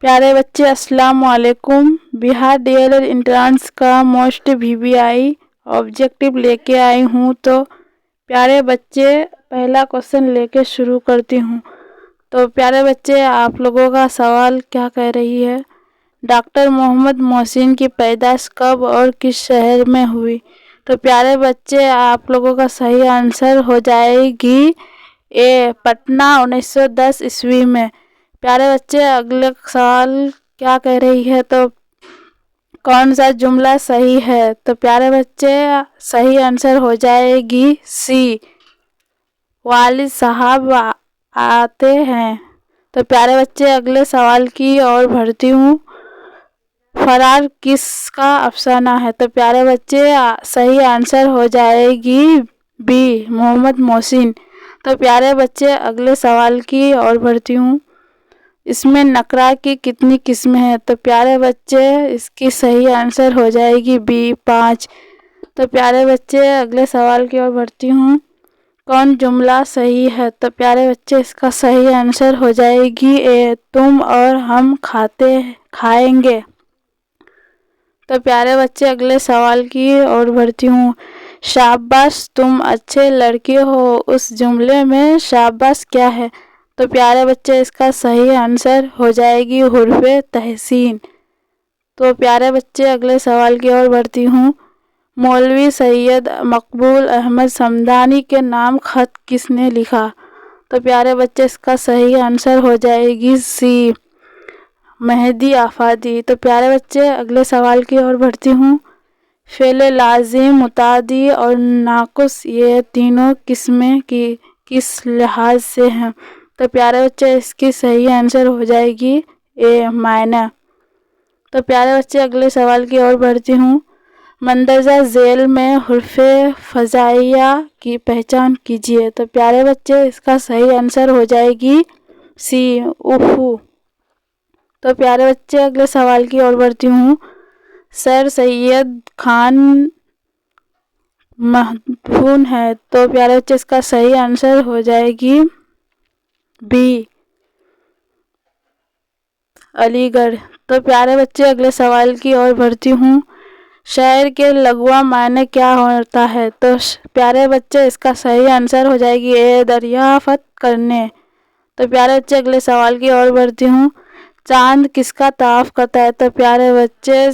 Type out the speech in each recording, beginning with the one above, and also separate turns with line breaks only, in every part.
प्यारे बच्चे अस्सलाम वालेकुम। बिहार डीएलएड इंट्रांस का मोस्ट वीवीआई ऑब्जेक्टिव लेके आई हूँ। तो प्यारे बच्चे पहला क्वेश्चन लेके शुरू करती हूँ। तो प्यारे बच्चे आप लोगों का सवाल क्या कह रही है, डॉक्टर मोहम्मद मोहसिन की पैदाइश कब और किस शहर में हुई। तो प्यारे बच्चे आप लोगों का सही आंसर हो जाएगी ए, पटना 1910 ईस्वी में। प्यारे बच्चे अगले सवाल क्या कह रही है, तो कौन सा जुमला सही है। तो प्यारे बच्चे सही आंसर हो जाएगी सी, वालिद साहब आते हैं। तो प्यारे बच्चे अगले सवाल की ओर बढ़ती हूँ। फरार किसका अफसाना है। तो प्यारे बच्चे सही आंसर हो जाएगी बी, मोहम्मद मोहसिन। तो प्यारे बच्चे अगले सवाल की ओर बढ़ती हूँ। इसमें नकरा की कितनी किस्में हैं। तो प्यारे बच्चे इसकी सही आंसर हो जाएगी बी, 5। तो प्यारे बच्चे अगले सवाल की ओर बढ़ती हूँ। कौन जुमला सही है। तो प्यारे बच्चे इसका सही आंसर हो जाएगी ए, तुम और हम खाएंगे। तो प्यारे बच्चे अगले सवाल की ओर बढ़ती हूँ। शाबाश तुम अच्छे लड़के हो, उस जुमले में शाबाश क्या है। तो प्यारे बच्चे इसका सही आंसर हो जाएगी हुर्फे तहसीन। तो प्यारे बच्चे अगले सवाल की ओर बढ़ती हूँ। मौलवी सैयद मकबूल अहमद समदानी के नाम खत किसने लिखा। तो प्यारे बच्चे इसका सही आंसर हो जाएगी सी, मेहदी आफादी। तो प्यारे बच्चे अगले सवाल की ओर बढ़ती हूँ। फेले लाजिम, मुतादी और नाकुस ये तीनों किस्में की किस लिहाज से हैं। तो प्यारे बच्चे इसकी सही आंसर हो जाएगी ए, मायना। तो प्यारे बच्चे अगले सवाल की ओर बढ़ती हूँ। मंदरजा झेल में हुर्फे फजाइया की पहचान कीजिए। तो प्यारे बच्चे इसका सही आंसर हो जाएगी सी, उफू। तो प्यारे बच्चे अगले सवाल की ओर बढ़ती हूँ। सर सैयद खान मदफून है। तो प्यारे बच्चे इसका सही आंसर हो जाएगी बी, अलीगढ़। तो प्यारे बच्चे अगले सवाल की ओर बढ़ती हूँ। शायर के लघुआ मायने क्या होता है। तो प्यारे बच्चे इसका सही आंसर हो जाएगी ए, दरियाफ्त करने। तो प्यारे बच्चे अगले सवाल की ओर बढ़ती हूँ। चांद किसका ताफ करता है। तो प्यारे बच्चे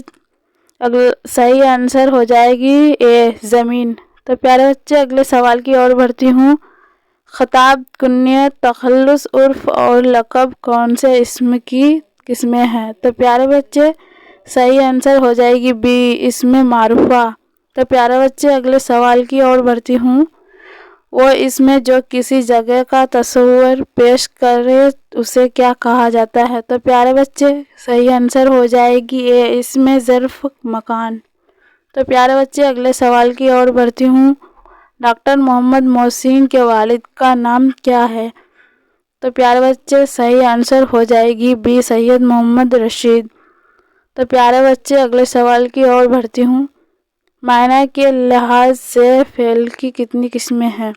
अगले सही आंसर हो जाएगी ए, ज़मीन। तो प्यारे बच्चे अगले सवाल की ओर बढ़ती हूँ। खिताब, कुन्नियत, तखल्लुस, उर्फ और लक़ब कौन से इस्म की किस्में हैं। तो प्यारे बच्चे सही आंसर हो जाएगी बी, इसमें मारूफा। तो प्यारे बच्चे अगले सवाल की ओर बढ़ती हूँ। वो इसमें जो किसी जगह का तस्वीर पेश करे उसे क्या कहा जाता है। तो प्यारे बच्चे सही आंसर हो जाएगी ए, इसमें ज़र्फ मकान। तो प्यारे बच्चे अगले सवाल की ओर बढ़ती हूँ। डॉक्टर मोहम्मद मोहसिन के वालिद का नाम क्या है। तो प्यारे बच्चे सही आंसर हो जाएगी बी, सैयद मोहम्मद रशीद। तो प्यारे बच्चे अगले सवाल की ओर बढ़ती हूँ। मायने के लिहाज से फेल की कितनी किस्में हैं।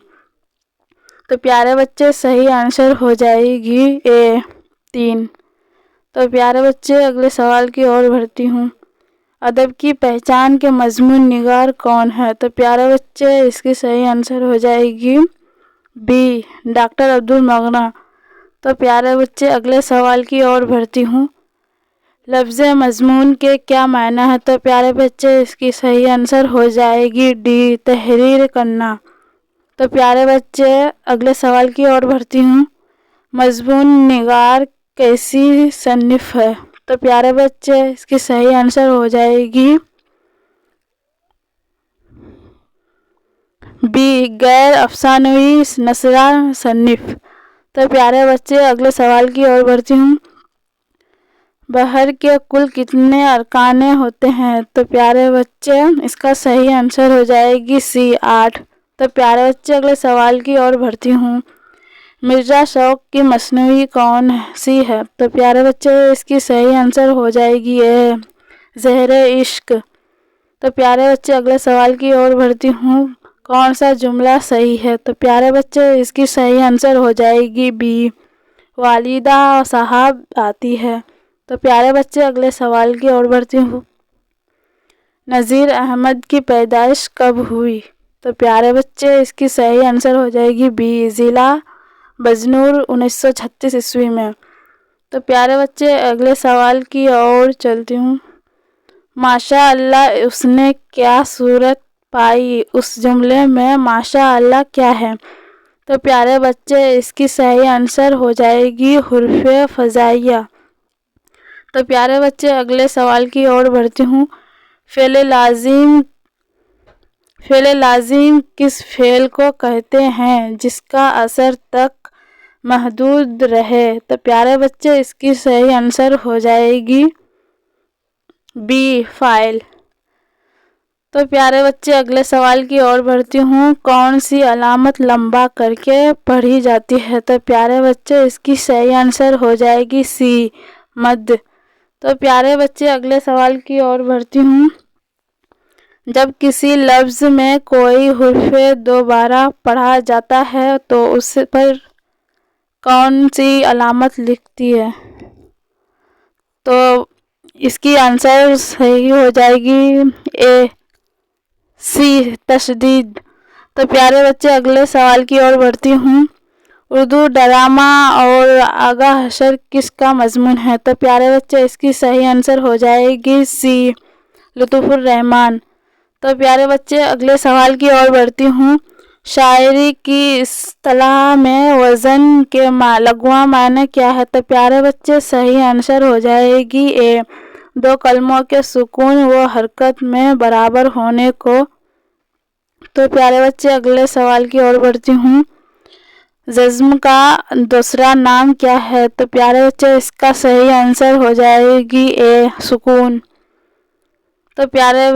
तो प्यारे बच्चे सही आंसर हो जाएगी ए, 3। तो प्यारे बच्चे अगले सवाल की ओर बढ़ती हूँ। अदब की पहचान के मजमून निगार कौन है। तो प्यारे बच्चे इसकी सही आंसर हो जाएगी बी, डॉक्टर अब्दुल मगना। तो प्यारे बच्चे अगले सवाल की ओर बढ़ती हूँ। लफ्ज़ मजमून के क्या मायना है। तो प्यारे बच्चे इसकी सही आंसर हो जाएगी डी, तहरीर करना। तो प्यारे बच्चे अगले सवाल की ओर बढ़ती हूँ। मजमून निगार कैसी सन्निफ है। तो प्यारे बच्चे इसकी सही आंसर हो जाएगी बी, गैर अफसानवी नसरा सन्निफ। तो प्यारे बच्चे अगले सवाल की ओर बढ़ती हूँ। बहर के कुल कितने अरकाने होते हैं। तो प्यारे बच्चे इसका सही आंसर हो जाएगी सी, 8। तो प्यारे बच्चे अगले सवाल की ओर बढ़ती हूँ। मिर्ज़ा शौक़ की मसनवी कौन सी है। तो प्यारे बच्चे इसकी सही आंसर हो जाएगी ए, ज़हरे इश्क। तो प्यारे बच्चे अगले सवाल की ओर बढ़ती हूँ। कौन सा जुमला सही है। तो प्यारे बच्चे इसकी सही आंसर हो जाएगी बी, वालिदा साहब आती है। تو پیارے بچے اگلے سوال کی اور بڑھتی ہوں. نذیر احمد کی پیدائش کب ہوئی؟ تو پیارے بچے اس کی صحیح آنسر ہو جائے گی بی، ضلع بجنور 1936 عیسوی میں. تو پیارے بچے اگلے سوال کی اور چلتی ہوں. ماشاء اللہ اس نے کیا صورت پائی؟ اس جملے میں ماشاء اللہ کیا ہے؟ تو پیارے بچے اس کی صحیح آنسر ہو جائے گی حروف فزائیہ. تو پیارے بچے اگلے سوال کی اور بڑھتی ہوں. فعل لازم کس فعل کو کہتے ہیں جس کا اثر تک محدود رہے؟ تو پیارے بچے اس کی صحیح آنسر ہو جائے گی بی، فاعل. تو پیارے بچے اگلے سوال کی اور بڑھتی ہوں. کون سی علامت لمبا کر کے پڑھی جاتی ہے؟ تو پیارے بچے اس کی صحیح آنسر ہو جائے گی سی، مد. تو پیارے بچے اگلے سوال کی اور بڑھتی ہوں. جب کسی لفظ میں کوئی حرف دوبارہ پڑھا جاتا ہے تو اس پر کون سی علامت لکھتی ہے؟ تو اس کی آنسر صحیح ہو جائے گی اے، سی، تشدید. تو پیارے بچے اگلے سوال کی اور بڑھتی ہوں. اردو ڈرامہ اور آغا حشر کس کا مضمون ہے؟ تو پیارے بچے اس کی صحیح آنسر ہو جائے گی سی، لطف الرحمان. تو پیارے بچے اگلے سوال کی اور بڑھتی ہوں. شاعری کی اصطلاح میں وزن کے لغوی معنی کیا ہے؟ تو پیارے بچے صحیح آنسر ہو جائے گی اے، دو کلموں کے سکون و حرکت میں برابر ہونے کو. تو پیارے بچے اگلے سوال کی اور بڑھتی ہوں. جزم کا دوسرا نام کیا ہے؟ تو پیارے بچے اس کا صحیح آنسر ہو جائے گی اے، سکون. تو پیارے